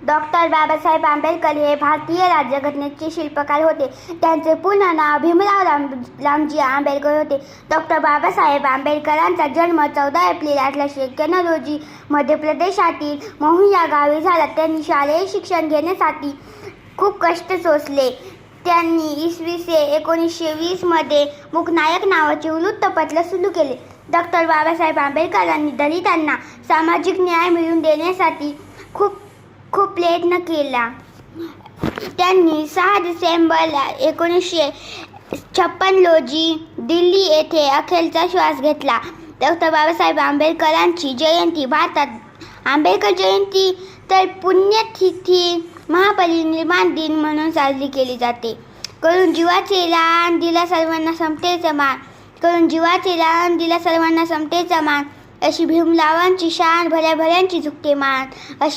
Doctor Babasaheb Ambedkar हे भारतीय राज्यघटनेचे शिल्पकार होते. त्यांचे पूर्ण नाव भीमराव रामजी आंबेडकर होते. डॉक्टर बाबासाहेब आंबेडकरांचा जन्म 14 एप्रिल 1891 रोजी मध्य प्रदेशातील महू या गावी झाला. त्यांनी शालेय शिक्षण घेण्यासाठी खूप कष्ट सोसले. त्यांनी इसवी सन 1920 मध्ये मूकनायक नावाचे वृत्तपत्र सुरू केले. डॉक्टर बाबासाहेब आंबेडकरांनी दलितांना सामाजिक न्याय मिळवून देण्यासाठी खूप प्रयत्न केला. त्यांनी 6 डिसेंबर 1956 रोजी दिल्ली येथे अखेरचा श्वास घेतला. डॉक्टर बाबासाहेब आंबेडकरांची जयंती भारतात आंबेडकर जयंती तर पुण्यतिथी महापरिनिर्वाण दिन म्हणून साजरी केली जाते. करून जीवाचे रान दिला सर्वांना समतेचा मान, करून जीवाचे रान दिला सर्वांना समतेचा मान, अशी भीमरावांची शान भल्या भल्यांची झुकते मान, अशी